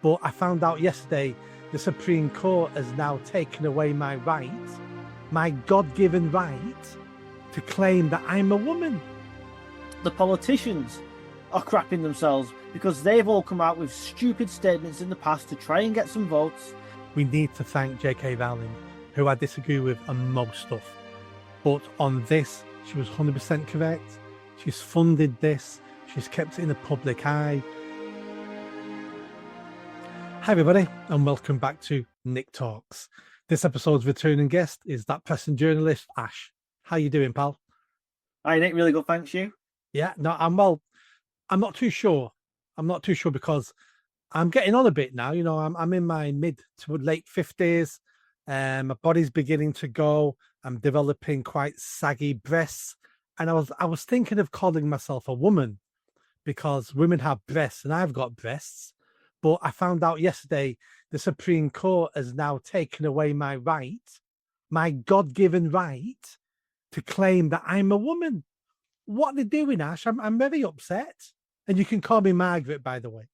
But I found out yesterday the Supreme Court has now taken away my right, my God-given right, to claim that I'm a woman. The politicians are crapping themselves because they've all come out with stupid statements in the past to try and get some votes. We need to thank J.K. Rowling, who I disagree with on most stuff. But on this, she was 100% correct. She's funded this. She's kept it in the public eye. Hi everybody, and welcome back to Nick Talks. This episode's returning guest is that pressing journalist, Ash. How you doing, pal? Hi Nick, really good, thanks. You? Yeah, no, I'm not too sure. I'm not too sure because I'm getting on a bit now. You know, I'm in my mid to late 50s. My body's beginning to go. I'm developing quite saggy breasts. And I was thinking of calling myself a woman because women have breasts and I've got breasts. But I found out yesterday the Supreme Court has now taken away my right, my God-given right, to claim that I'm a woman. What are they doing, Ash? I'm very upset. And you can call me Margaret, by the way.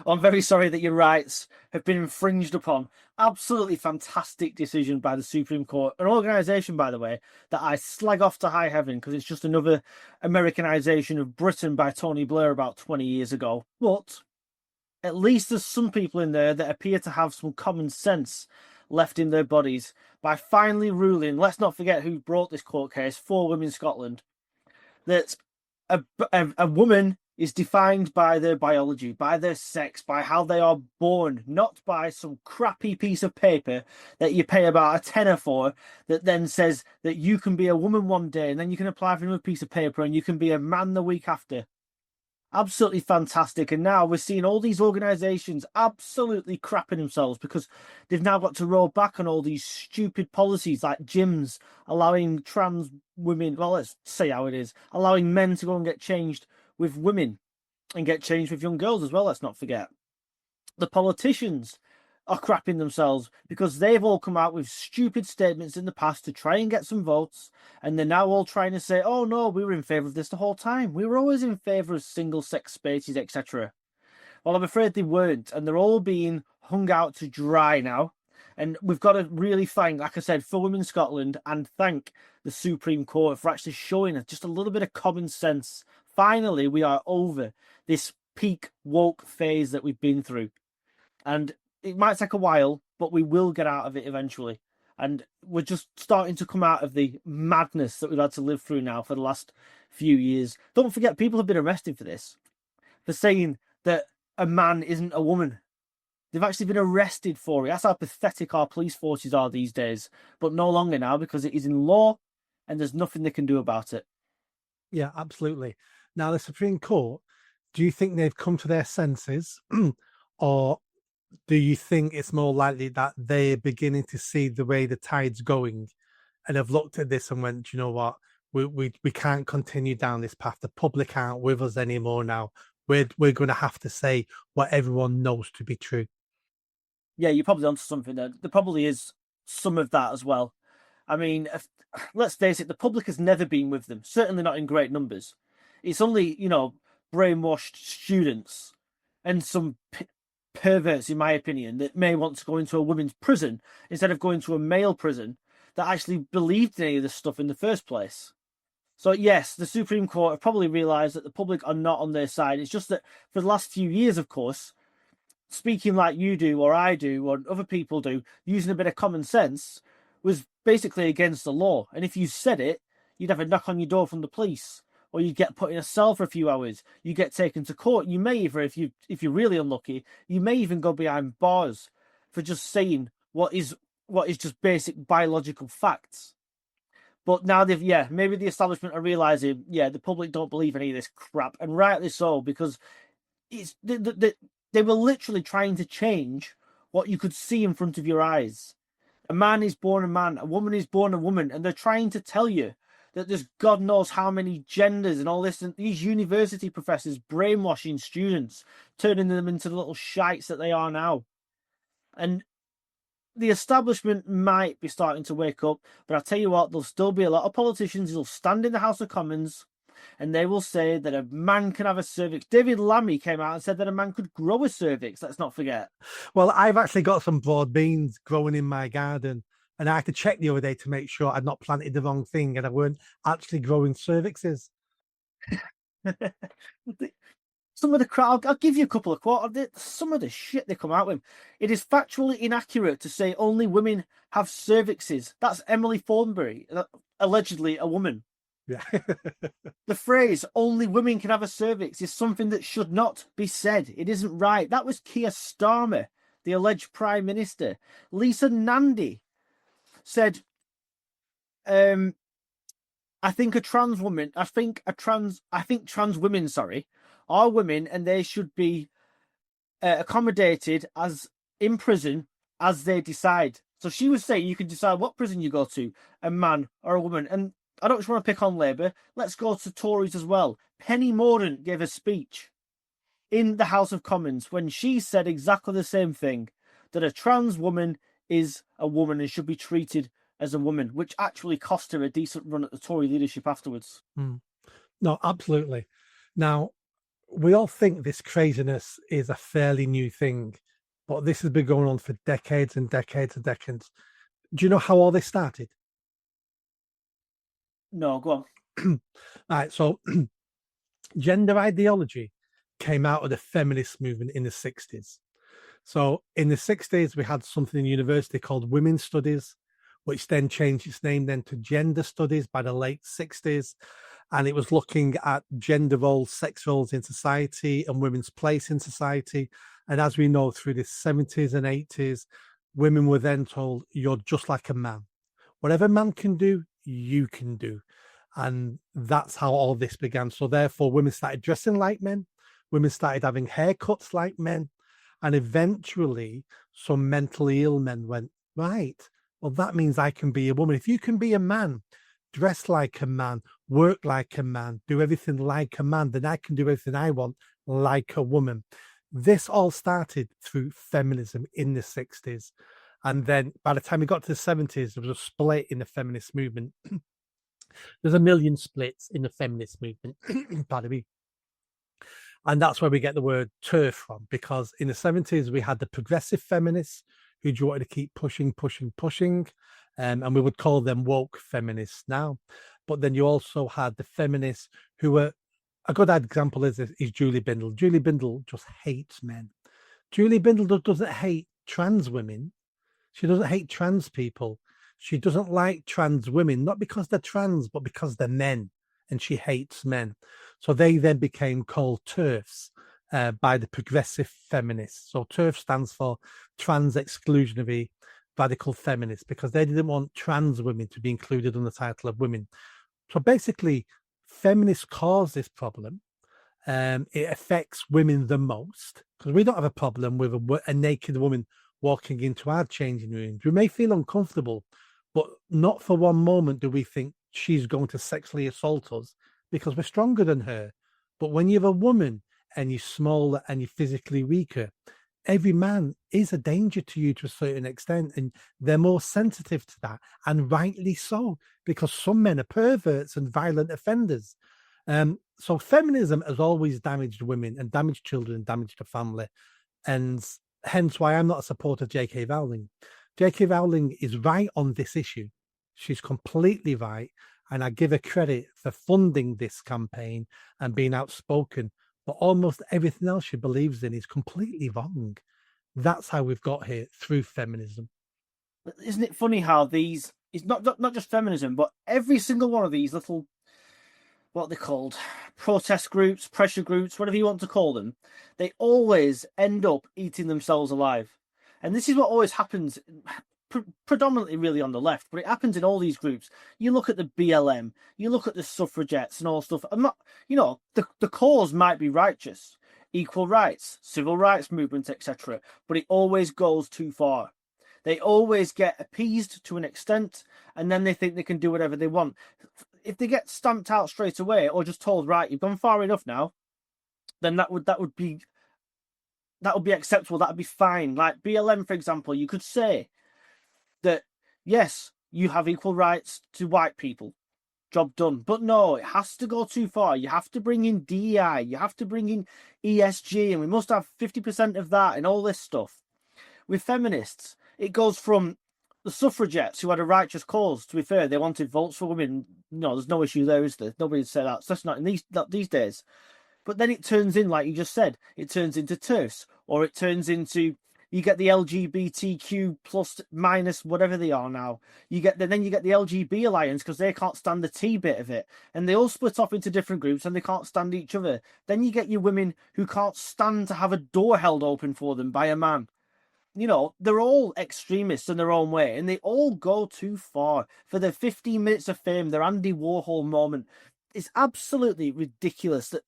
I'm very sorry that your rights have been infringed upon. Absolutely fantastic decision by the Supreme Court, an organisation, by the way, that I slag off to high heaven because it's just another Americanization of Britain by Tony Blair about 20 years ago. But at least there's some people in there that appear to have some common sense left in their bodies by finally ruling, let's not forget who brought this court case, 4 Women Scotland, that a woman is defined by their biology, by their sex, by how they are born, not by some crappy piece of paper that you pay about a tenner for that then says that you can be a woman one day and then you can apply for another piece of paper and you can be a man the week after. Absolutely fantastic. And now we're seeing all these organisations absolutely crapping themselves because they've now got to roll back on all these stupid policies like gyms allowing trans women, well, let's say how it is, allowing men to go and get changed with women and get changed with young girls as well, let's not forget. The politicians are crapping themselves because they've all come out with stupid statements in the past to try and get some votes, and they're now all trying to say, oh no, we were in favour of this the whole time. We were always in favour of single-sex spaces, etc. Well, I'm afraid they weren't, and they're all being hung out to dry now. And we've got to really thank, like I said, for Women Scotland and thank the Supreme Court for actually showing us just a little bit of common sense. Finally, we are over this peak woke phase that we've been through. And it might take a while, but we will get out of it eventually. And we're just starting to come out of the madness that we've had to live through now for the last few years. Don't forget, people have been arrested for this, for saying that a man isn't a woman. They've actually been arrested for it. That's how pathetic our police forces are these days. But no longer now because it is in law and there's nothing they can do about it. Yeah, absolutely. Now, the Supreme Court, do you think they've come to their senses or do you think it's more likely that they're beginning to see the way the tide's going and have looked at this and went, you know what, we can't continue down this path. The public aren't with us anymore now. We're going to have to say what everyone knows to be true. Yeah, you're probably onto something there. There probably is some of that as well. I mean, let's face it, the public has never been with them, certainly not in great numbers. It's only, brainwashed students and some perverts, in my opinion, that may want to go into a women's prison instead of going to a male prison that actually believed in any of this stuff in the first place. So yes, the Supreme Court have probably realised that the public are not on their side. It's just that for the last few years, of course, speaking like you do or I do or other people do, using a bit of common sense was basically against the law. And if you said it, you'd have a knock on your door from the police, or you get put in a cell for a few hours. You get taken to court. You may even, if you're really unlucky, you may even go behind bars for just saying what is just basic biological facts. But now maybe the establishment are realizing, the public don't believe any of this crap, and rightly so, because it's they were literally trying to change what you could see in front of your eyes. A man is born a man, a woman is born a woman, and they're trying to tell you that there's God knows how many genders and all this, and these university professors brainwashing students, turning them into the little shites that they are now. And the establishment might be starting to wake up, but I'll tell you what, there'll still be a lot of politicians who'll stand in the House of Commons and they will say that a man can have a cervix. David Lammy came out and said that a man could grow a cervix. Let's not forget. Well, I've actually got some broad beans growing in my garden, and I had to check the other day to make sure I'd not planted the wrong thing and I weren't actually growing cervixes. Some of the crowd, I'll give you a couple of quotes. Some of the shit they come out with. It is factually inaccurate to say only women have cervixes. That's Emily Thornberry, allegedly a woman. Yeah. The phrase only women can have a cervix is something that should not be said. It isn't right. That was Keir Starmer, the alleged prime minister. Lisa Nandy said, I think trans women, sorry, are women and they should be accommodated as in prison as they decide. So she was saying you can decide what prison you go to, a man or a woman. And I don't just want to pick on Labour. Let's go to Tories as well. Penny Mordaunt gave a speech in the House of Commons when she said exactly the same thing, that a trans woman is a woman and should be treated as a woman, which actually cost her a decent run at the Tory leadership afterwards. No, absolutely. Now, we all think this craziness is a fairly new thing, but this has been going on for decades and decades and decades. Do you know how all this started? No, go on. All right, so gender ideology came out of the feminist movement in the 60s. So in the 60s, we had something in university called women's studies, which then changed its name then to gender studies by the late 60s. And it was looking at gender roles, sex roles in society and women's place in society. And as we know, through the 70s and 80s, women were then told, you're just like a man. Whatever man can do, you can do. And that's how all this began. So therefore, women started dressing like men. Women started having haircuts like men. And eventually, some mentally ill men went, right, well, that means I can be a woman. If you can be a man, dress like a man, work like a man, do everything like a man, then I can do everything I want like a woman. This all started through feminism in the 60s. And then by the time we got to the 70s, there was a split in the feminist movement. There's a million splits in the feminist movement. Pardon me. And that's where we get the word TERF from, because in the 70s, we had the progressive feminists who wanted to keep pushing. And we would call them woke feminists now. But then you also had the feminists who were, a good example is Julie Bindel. Julie Bindel just hates men. Julie Bindel doesn't hate trans women. She doesn't hate trans people. She doesn't like trans women, not because they're trans, but because they're men. And she hates men. So they then became called TERFs by the progressive feminists. So TERF stands for trans exclusionary radical feminists, because they didn't want trans women to be included on the title of women. So basically, feminists cause this problem. It affects women the most, because we don't have a problem with a naked woman walking into our changing rooms. We may feel uncomfortable, but not for one moment do we think she's going to sexually assault us, because we're stronger than her. But when you're a woman and you're smaller and you're physically weaker, every man is a danger to you to a certain extent, and they're more sensitive to that, and rightly so, because some men are perverts and violent offenders. So feminism has always damaged women and damaged children and damaged the family, and hence why I'm not a supporter of J.K. Rowling. J.K. Rowling is right on this issue. She's completely right, and I give her credit for funding this campaign and being outspoken. But almost everything else she believes in is completely wrong. That's how we've got here, through feminism. Isn't it funny how these, it's not just feminism, but every single one of these little, what they're called, protest groups, pressure groups, whatever you want to call them, they always end up eating themselves alive. And this is what always happens, predominantly really on the left, but it happens in all these groups. You look at the BLM, you look at the suffragettes and all stuff. I'm not, the cause might be righteous, equal rights, civil rights movement, etc., but it always goes too far. They always get appeased to an extent, and then they think they can do whatever they want. If they get stamped out straight away, or just told, right, you've gone far enough now, then that would be acceptable. That would be fine. Like BLM, for example, you could say that, yes, you have equal rights to white people, job done. But no, it has to go too far. You have to bring in DEI, you have to bring in ESG, and we must have 50% of that and all this stuff. With feminists, it goes from the suffragettes who had a righteous cause. To be fair, they wanted votes for women. No, there's no issue there, is there? Nobody'd say that. So that's not in these days. But then it turns in, like you just said, it turns into TERFs, or it turns into, you get the LGBTQ plus minus whatever they are now. Then you get the LGB Alliance because they can't stand the T bit of it, and they all split off into different groups and they can't stand each other. Then you get your women who can't stand to have a door held open for them by a man. You know, they're all extremists in their own way, and they all go too far for their 15 minutes of fame, their Andy Warhol moment. It's absolutely ridiculous that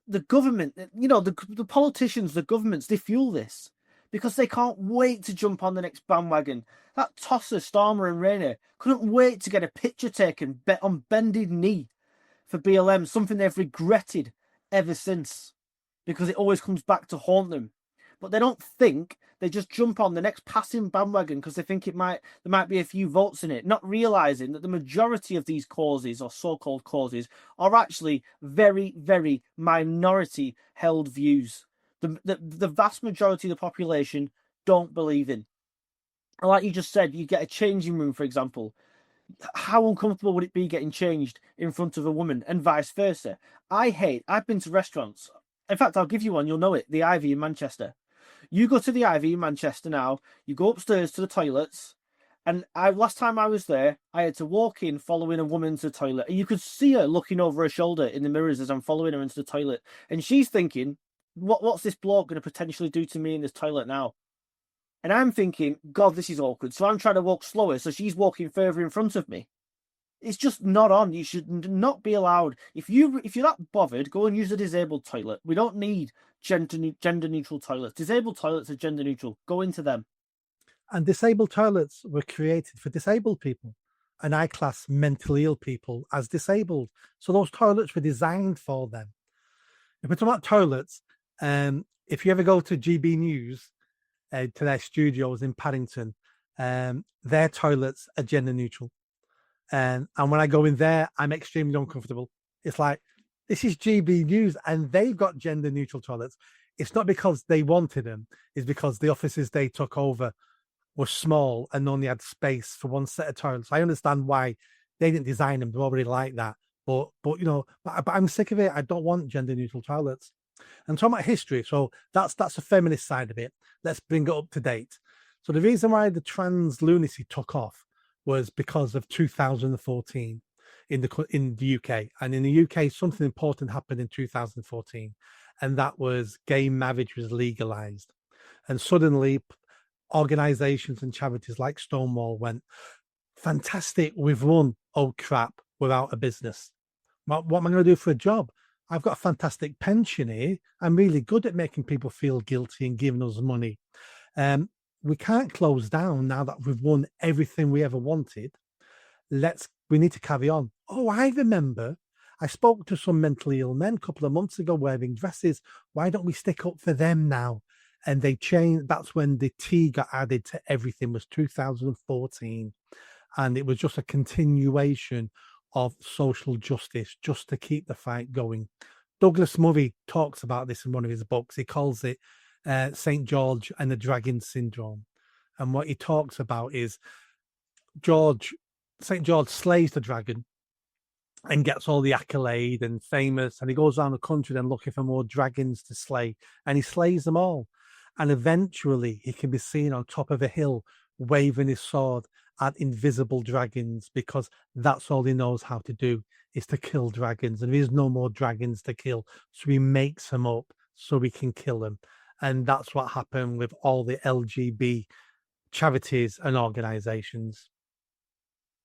the government, you know, the politicians, the governments, they fuel this because they can't wait to jump on the next bandwagon. That tosser, Starmer and Rayner couldn't wait to get a picture taken on bended knee for BLM, something they've regretted ever since because it always comes back to haunt them. But they don't think, they just jump on the next passing bandwagon because they think there might be a few votes in it, not realizing that the majority of these causes, or so-called causes, are actually very, very minority held views. The vast majority of the population don't believe in. Like you just said, you get a changing room, for example. How uncomfortable would it be getting changed in front of a woman, and vice versa? I've been to restaurants. In fact, I'll give you one, you'll know it, the Ivy in Manchester. You go to the Ivy in Manchester now, you go upstairs to the toilets, and last time I was there, I had to walk in following a woman to the toilet, and you could see her looking over her shoulder in the mirrors as I'm following her into the toilet, and she's thinking, what's this bloke going to potentially do to me in this toilet now? And I'm thinking, God, this is awkward, so I'm trying to walk slower, so she's walking further in front of me. It's just not on. You should not be allowed. If you're not bothered, go and use a disabled toilet. We don't need gender neutral toilets. Disabled toilets are gender neutral. Go into them. And disabled toilets were created for disabled people, and I class mentally ill people as disabled. So those toilets were designed for them. If we're talking about toilets, if you ever go to GB News, to their studios in Paddington, their toilets are gender neutral. And when I go in there, I'm extremely uncomfortable. It's like, this is GB News and they've got gender neutral toilets. It's not because they wanted them. It's because the offices they took over were small and only had space for one set of toilets. I understand why they didn't design them. They're already like that. But you know, but I'm sick of it. I don't want gender neutral toilets. And talking about history, so that's the feminist side of it. Let's bring it up to date. So the reason why the trans lunacy took off was because of 2014 in the UK. And in the UK, something important happened in 2014, and that was gay marriage was legalized. And suddenly, organizations and charities like Stonewall went, fantastic, we've won. Oh crap, we're out of business. What am I going to do for a job? I've got a fantastic pension here. I'm really good at making people feel guilty and giving us money. We can't close down now that we've won everything we ever wanted. We need to carry on. Oh, I remember I spoke to some mentally ill men a couple of months ago wearing dresses. Why don't we stick up for them now? And they changed. That's when the T got added to everything, was 2014. And it was just a continuation of social justice just to keep the fight going. Douglas Murray talks about this in one of his books. He calls it St. George and the Dragon Syndrome. And what he talks about is St. George slays the dragon and gets all the accolade and famous. And he goes around the country then looking for more dragons to slay. And he slays them all. And eventually he can be seen on top of a hill waving his sword at invisible dragons, because that's all he knows how to do, is to kill dragons. And there is no more dragons to kill. So he makes them up so we can kill them. And that's what happened with all the LGB charities and organizations.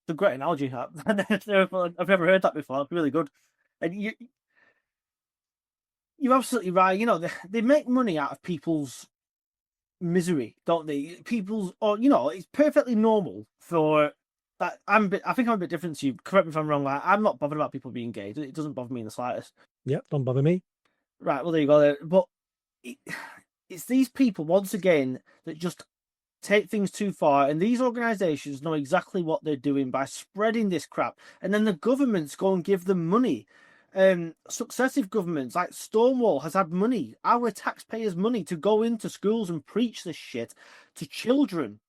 The great analogy. I've never heard that before. It's really good. And you're absolutely right. You know, they make money out of people's misery, don't they? It's perfectly normal for that. I think I'm a bit different to you. Correct me if I'm wrong. Like, I'm not bothered about people being gay. It doesn't bother me in the slightest. Yep, don't bother me. Right. Well, there you go. But it's these people once again that just take things too far, and these organizations know exactly what they're doing by spreading this crap, and then the governments go and give them money. Successive governments like Stonewall has had money, our taxpayers' money, to go into schools and preach this shit to children.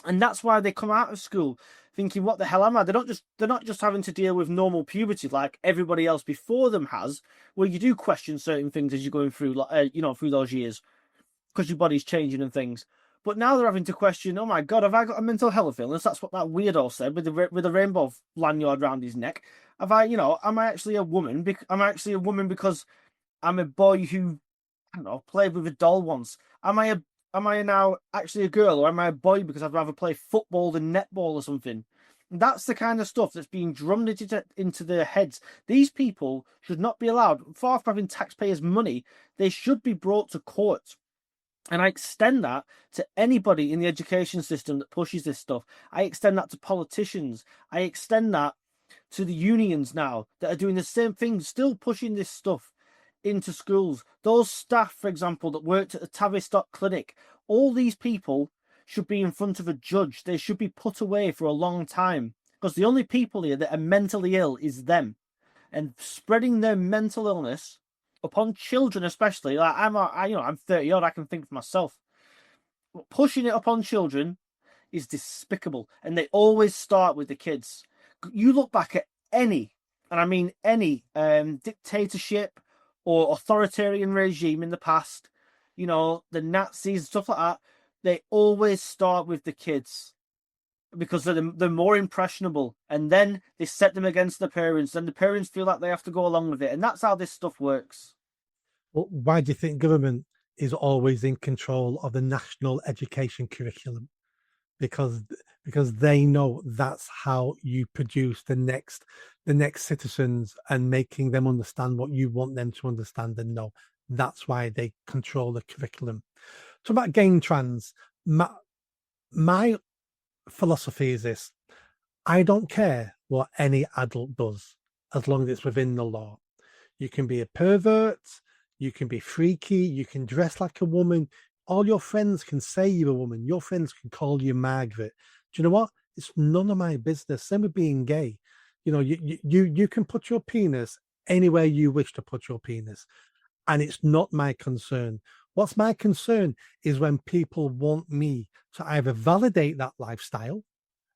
And that's why they come out of school thinking, what the hell am I? They're not just having to deal with normal puberty like everybody else before them has, where you do question certain things as you're going through, through those years, because your body's changing and things. But now they're having to question, oh my God, have I got a mental health illness? That's what that weirdo said with the rainbow lanyard around his neck. Have I, am I actually a woman? Am I actually a woman because I'm a boy who, I don't know, played with a doll once? Am I now actually a girl, or am I a boy because I'd rather play football than netball or something? That's the kind of stuff that's being drummed into their heads. These people should not be allowed, far from having taxpayers' money, they should be brought to court. And I extend that to anybody in the education system that pushes this stuff. I extend that to politicians. I extend that to the unions now that are doing the same thing, still pushing this stuff into schools. Those staff, for example, that worked at the Tavistock Clinic, all these people should be in front of a judge. They should be put away for a long time, because the only people here that are mentally ill is them. And spreading their mental illness upon children, especially, like I'm 30 odd, I can think for myself. But pushing it upon children is despicable, and they always start with the kids. You look back at any, and I mean any, dictatorship or authoritarian regime in the past, the Nazis, stuff like that, they always start with the kids because they're more impressionable, and then they set them against the parents, and the parents feel like they have to go along with it, and that's how this stuff works. Well, why do you think government is always in control of the national education curriculum? Because they know that's how you produce the next citizens, and making them understand what you want them to understand and know. That's why they control the curriculum. So about gay and trans, my philosophy is this: I don't care what any adult does as long as it's within the law. You can be a pervert, you can be freaky, you can dress like a woman. All your friends can say you're a woman. Your friends can call you Margaret. Do you know what? It's none of my business. Same with being gay. You can put your penis anywhere you wish to put your penis, and it's not my concern. What's my concern is when people want me to either validate that lifestyle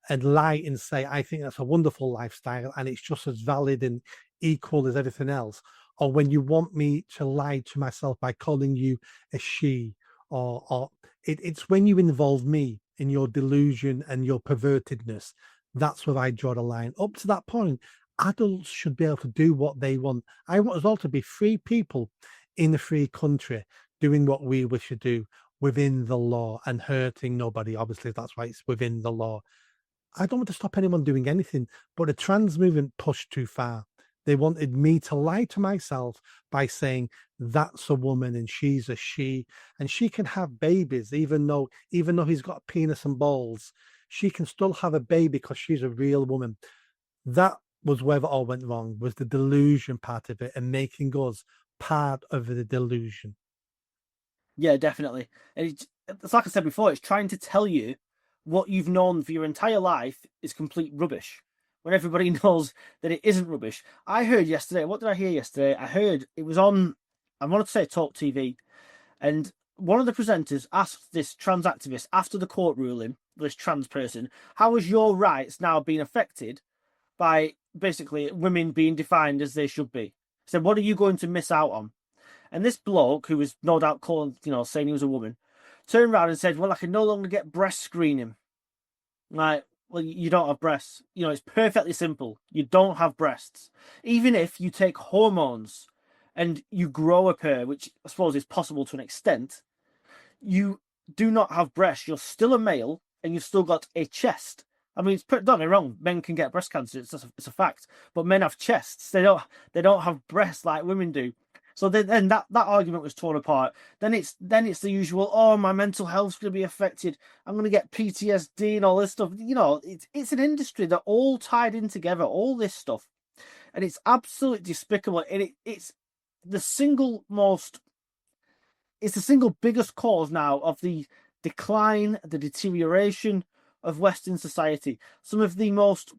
and lie and say, I think that's a wonderful lifestyle and it's just as valid and equal as everything else. Or when you want me to lie to myself by calling you a she, or it's when you involve me in your delusion and your pervertedness. That's where I draw the line. Up to that point, adults should be able to do what they want. I want us all to be free people in a free country, doing what we wish to do within the law and hurting nobody. Obviously, that's why it's within the law. I don't want to stop anyone doing anything, but the trans movement pushed too far. They wanted me to lie to myself by saying that's a woman and she's a she, and she can have babies even though he's got a penis and balls. She can still have a baby because she's a real woman. That was where it all went wrong, was the delusion part of it and making us part of the delusion. Yeah, definitely. And it's like I said before, it's trying to tell you what you've known for your entire life is complete rubbish, when everybody knows that it isn't rubbish. I heard yesterday, what did I hear yesterday? I heard it was on, I wanted to say Talk TV, and one of the presenters asked this trans activist after the court ruling, this trans person, how has your rights now been affected by basically women being defined as they should be? He said, what are you going to miss out on? And this bloke, who was no doubt calling, saying he was a woman, turned around and said, well, I can no longer get breast screening. Like, well, you don't have breasts. It's perfectly simple. You don't have breasts. Even if you take hormones and you grow a pair, which I suppose is possible to an extent, you do not have breasts. You're still a male and you've still got a chest. I mean, don't get me wrong. Men can get breast cancer. It's a fact. But men have chests. They don't have breasts like women do. So then that argument was torn apart. Then it's the usual. Oh, my mental health's going to be affected. I'm going to get PTSD and all this stuff. It's an industry. They're all tied in together. All this stuff, and it's absolutely despicable. And it's the single biggest cause now of the decline, the deterioration of Western society. Some of the most,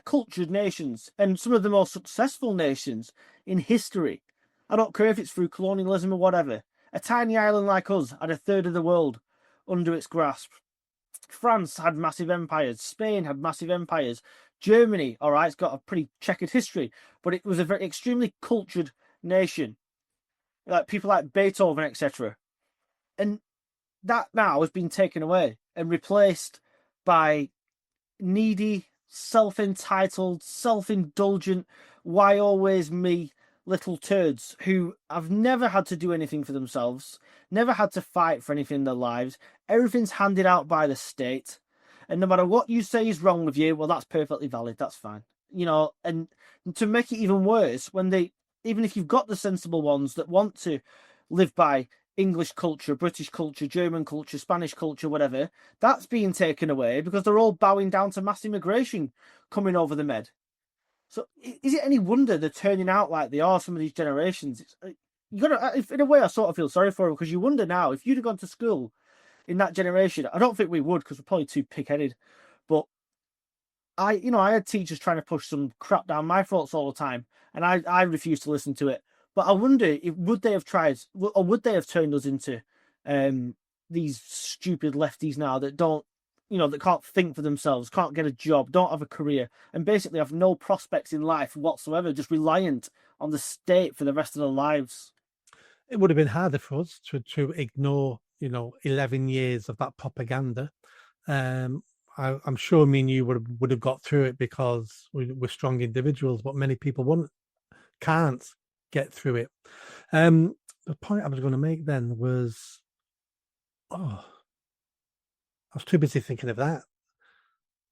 cultured nations and some of the most successful nations in history. I don't care if it's through colonialism or whatever. A tiny island like us had a third of the world under its grasp. France had massive empires. Spain had massive empires. Germany, all right, it's got a pretty checkered history, but it was a very extremely cultured nation. Like people like Beethoven, etc. And that now has been taken away and replaced by needy, self-entitled, self-indulgent, why always me little turds who have never had to do anything for themselves, never had to fight for anything in their lives. Everything's handed out by the state. And no matter what you say is wrong with you, well, that's perfectly valid. That's fine. And to make it even worse, even if you've got the sensible ones that want to live by English culture, British culture, German culture, Spanish culture, whatever, that's being taken away because they're all bowing down to mass immigration coming over the Med. So is it any wonder they're turning out like they are, some of these generations? In a way, I sort of feel sorry for them because you wonder now, if you'd have gone to school in that generation, I don't think we would because we're probably too pig-headed, but I had teachers trying to push some crap down my throats all the time, and I refused to listen to it. But I wonder would they have tried, or would they have turned us into these stupid lefties now that don't, that can't think for themselves, can't get a job, don't have a career, and basically have no prospects in life whatsoever, just reliant on the state for the rest of their lives. It would have been harder for us to ignore, 11 years of that propaganda. I'm sure me and you would have got through it because we're strong individuals, but many people can't get through it. The point I was going to make then was, I was too busy thinking of that.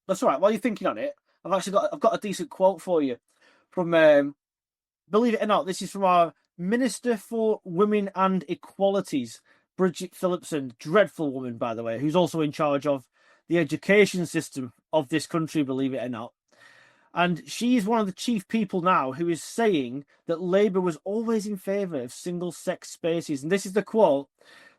That's all right. While you're thinking on it, I've got a decent quote for you from, believe it or not, this is from our Minister for Women and Equalities, Bridget Phillipson, dreadful woman, by the way, who's also in charge of the education system of this country, believe it or not. And she's one of the chief people now who is saying that Labour was always in favour of single-sex spaces. And this is the quote.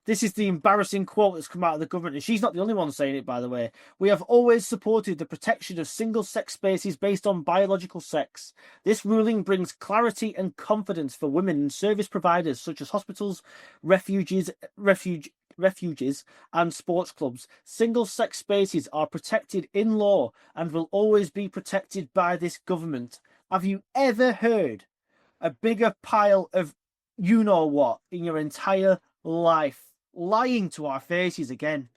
This is the embarrassing quote that's come out of the government. And she's not the only one saying it, by the way. We have always supported the protection of single-sex spaces based on biological sex. This ruling brings clarity and confidence for women and service providers such as hospitals, refuges, and sports clubs. Single-sex spaces are protected in law and will always be protected by this government. Have you ever heard a bigger pile of you-know-what in your entire life? Lying to our faces again.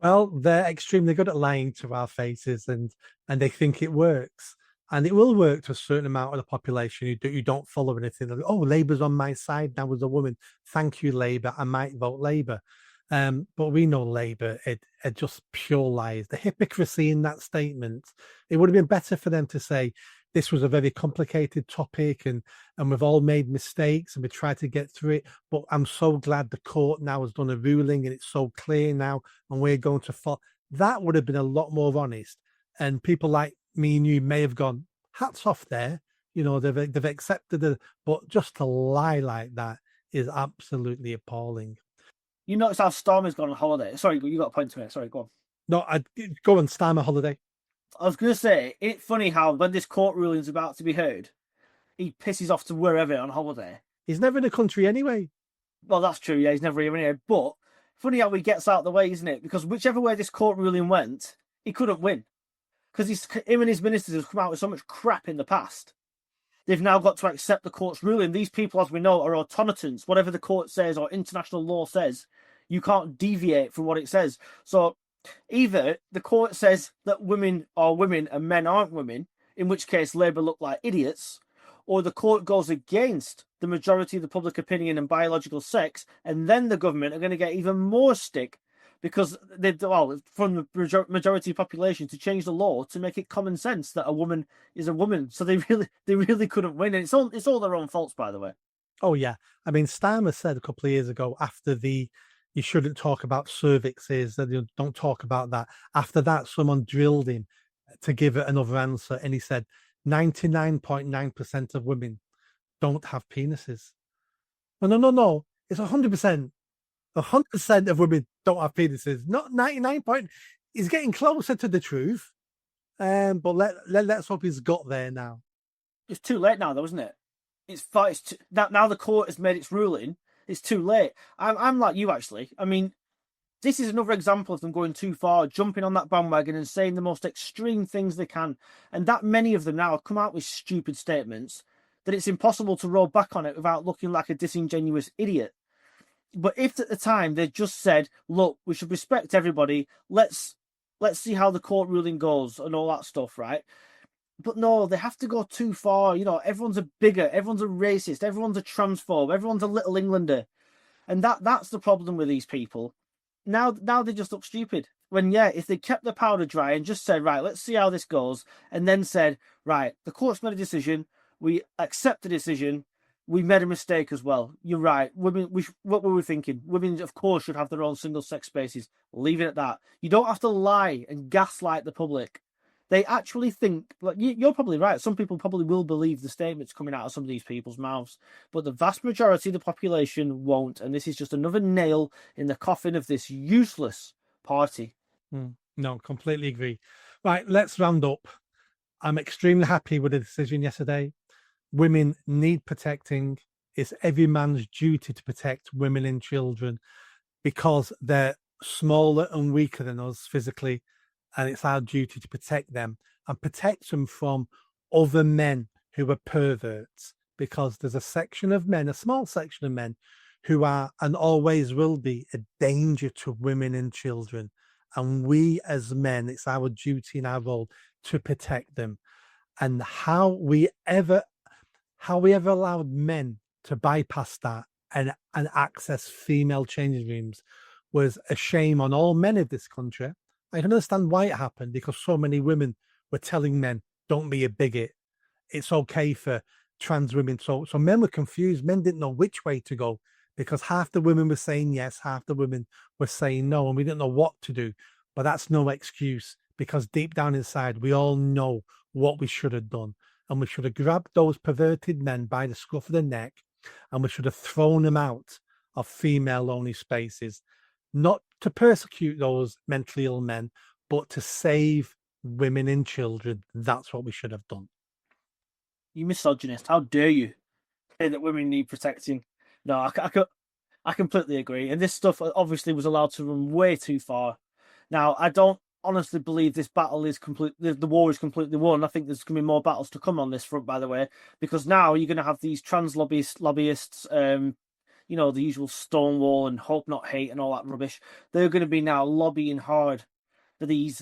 Well, they're extremely good at lying to our faces, and they think it works. And it will work to a certain amount of the population who don't follow anything. Like, oh, Labour's on my side now as a woman. Thank you, Labour. I might vote Labour. But we know Labour are just pure lies. The hypocrisy in that statement, it would have been better for them to say, this was a very complicated topic and we've all made mistakes and we tried to get through it. But I'm so glad the court now has done a ruling and it's so clear now and we're going to follow. That would have been a lot more honest. And people like me and you may have gone, hats off there. They've accepted it. But just to lie like that is absolutely appalling. You notice how Stormy's gone on holiday. Sorry, you got a point to it. Sorry, go on. No, I'd go on Starmer holiday. I was going to say, it's funny how when this court ruling's about to be heard, he pisses off to wherever on holiday. He's never in the country anyway. Well, that's true. Yeah, he's never here anyway. But funny how he gets out of the way, isn't it? Because whichever way this court ruling went, he couldn't win. Because him and his ministers have come out with so much crap in the past. They've now got to accept the court's ruling. These people, as we know, are automatons. Whatever the court says or international law says, you can't deviate from what it says. So either the court says that women are women and men aren't women, in which case Labour look like idiots, or the court goes against the majority of the public opinion and biological sex, and then the government are going to get even more stick because from the majority population to change the law to make it common sense that a woman is a woman. So they really couldn't win, and it's all their own faults, by the way. Oh yeah, I mean Starmer said a couple of years ago after you shouldn't talk about cervixes, that you don't talk about that. After that, someone drilled him to give it another answer, and he said 99.9% of women don't have penises. No, it's 100%. 100% of women don't have penises. Not 99 point. He's getting closer to the truth. But let's hope he's got there now. It's too late now, though, isn't it? Now the court has made its ruling. It's too late. I'm like you, actually. I mean, this is another example of them going too far, jumping on that bandwagon and saying the most extreme things they can. And that many of them now have come out with stupid statements that it's impossible to roll back on it without looking like a disingenuous idiot. But if at the time they just said, look, we should respect everybody, let's see how the court ruling goes and all that stuff, right? But no, they have to go too far. You know, everyone's a bigot, everyone's a racist, everyone's a transphobe, everyone's a little Englander. And that's the problem with these people. Now they just look stupid. When, if they kept the powder dry and just said, right, let's see how this goes, and then said, right, the court's made a decision, we accept the decision, we made a mistake as well. You're right. Women, what were we thinking? Women, of course, should have their own single-sex spaces. Leave it at that. You don't have to lie and gaslight the public. They actually think, like you're probably right. Some people probably will believe the statements coming out of some of these people's mouths, but the vast majority of the population won't. And this is just another nail in the coffin of this useless party. No, completely agree. Right, let's round up. I'm extremely happy with the decision yesterday. Women need protecting. It's every man's duty to protect women and children because they're smaller and weaker than us physically. And it's our duty to protect them and protect them from other men who are perverts, because there's a section of men, a small section of men, who are and always will be a danger to women and children. And we as men, it's our duty and our role to protect them. And how we ever allowed men to bypass that and access female changing rooms was a shame on all men of this country. I don't understand why it happened, because so many women were telling men, don't be a bigot. It's okay for trans women. So men were confused. Men didn't know which way to go, because half the women were saying yes, half the women were saying no, and we didn't know what to do. But that's no excuse, because deep down inside, we all know what we should have done. And we should have grabbed those perverted men by the scruff of the neck, and we should have thrown them out of female-only spaces. Not to persecute those mentally ill men, but to save women and children. That's what we should have done. You misogynist. How dare you say that women need protecting? No, I completely agree. And this stuff obviously was allowed to run way too far. Now, I don't honestly believe this battle is complete. The war is completely won. I think there's going to be more battles to come on this front, by the way, because now you're going to have these trans lobbyists, you know, the usual Stonewall and Hope Not Hate and all that rubbish. They're going to be now lobbying hard for the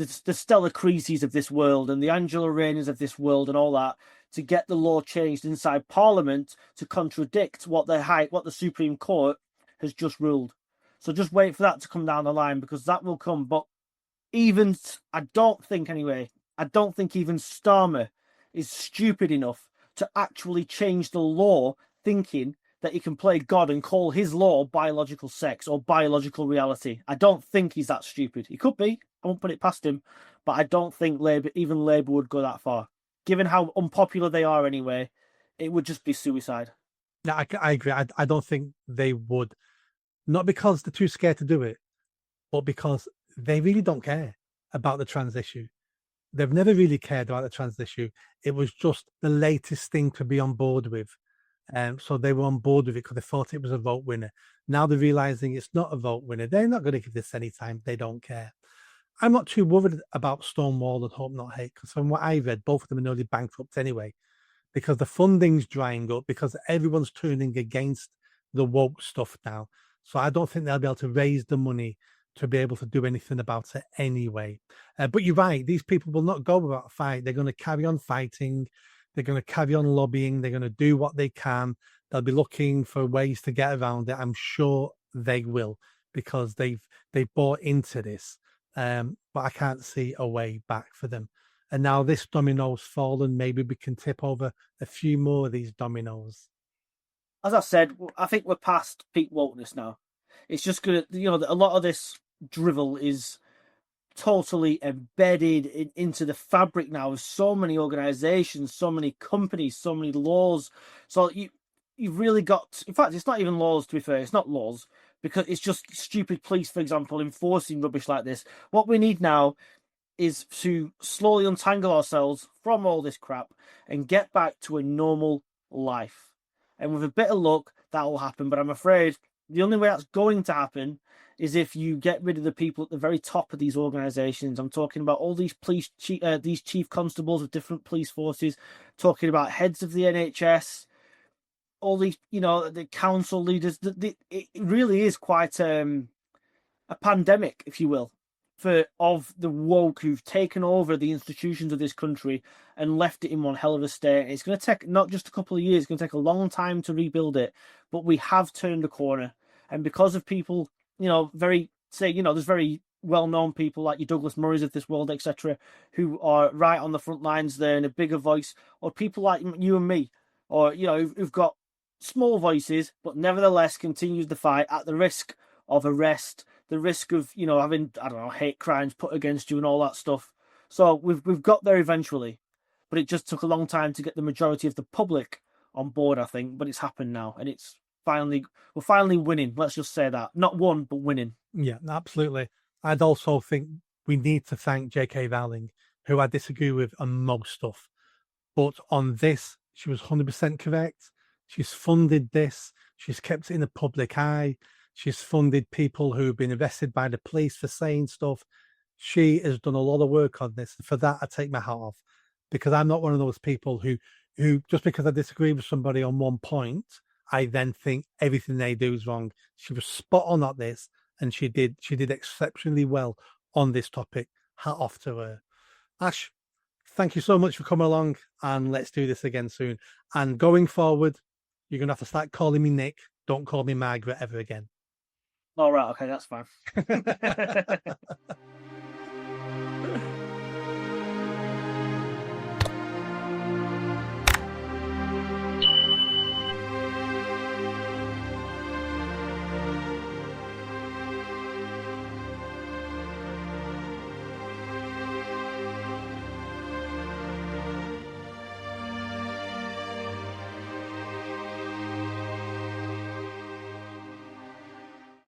Stella Creasy's of this world and the Angela Rayner's of this world and all that, to get the law changed inside Parliament to contradict what the Supreme Court has just ruled. So just wait for that to come down the line, because that will come. But I don't think even Starmer is stupid enough to actually change the law, thinking that he can play God and call his law biological sex or biological reality. I don't think he's that stupid. He could be. I won't put it past him. But I don't think even Labour would go that far. Given how unpopular they are anyway, it would just be suicide. No, I agree. I don't think they would. Not because they're too scared to do it, but because they really don't care about the trans issue. They've never really cared about the trans issue. It was just the latest thing to be on board with. So they were on board with it because they thought it was a vote winner. Now they're realizing it's not a vote winner. They're not going to give this any time. They don't care. I'm not too worried about Stonewall and Hope Not Hate, because from what I read, both of them are nearly bankrupt anyway, because the funding's drying up, because everyone's turning against the woke stuff now. So I don't think they'll be able to raise the money to be able to do anything about it anyway. But you're right. These people will not go without a fight. They're going to carry on fighting. They're going to carry on lobbying. They're going to do what they can. They'll be looking for ways to get around it. I'm sure they will, because they've bought into this. But I can't see a way back for them. And now this domino's fallen. Maybe we can tip over a few more of these dominoes. As I said, I think we're past peak wokeness now. It's just going to, a lot of this drivel is totally embedded into the fabric now of so many organizations, so many companies, so many laws. So you've really got, in fact, it's not even laws, to be fair. It's not laws. because it's just stupid police, for example, enforcing rubbish like this. What we need now is to slowly untangle ourselves from all this crap and get back to a normal life. And with a bit of luck, that will happen. But I'm afraid the only way that's going to happen is if you get rid of the people at the very top of these organisations. I'm talking about all these these chief constables of different police forces, talking about heads of the NHS, all these, the council leaders. It really is quite a pandemic, if you will, of the woke who've taken over the institutions of this country and left it in one hell of a state. It's going to take not just a couple of years; it's going to take a long time to rebuild it. But we have turned a corner, and because of people, there's very well-known people like your Douglas Murrays of this world, etc., who are right on the front lines there in a bigger voice, or people like you and me, or who've got small voices, but nevertheless continues the fight at the risk of arrest, the risk of having, I don't know, hate crimes put against you and all that stuff. So we've got there eventually, but it just took a long time to get the majority of the public on board, I think. But it's happened now, and we're finally winning. Let's just say that, not won, but winning. Yeah, absolutely. I'd also think we need to thank J.K. Rowling, who I disagree with on most stuff, but on this, she was 100% correct. She's funded this. She's kept it in the public eye. She's funded people who've been arrested by the police for saying stuff. She has done a lot of work on this. For that, I take my hat off, because I'm not one of those people who just because I disagree with somebody on one point, I then think everything they do is wrong. She was spot on at this, and she did exceptionally well on this topic. Hat off to her. Ash, thank you so much for coming along, and let's do this again soon. And going forward, you're going to have to start calling me Nick. Don't call me Margaret ever again. All right, okay, that's fine.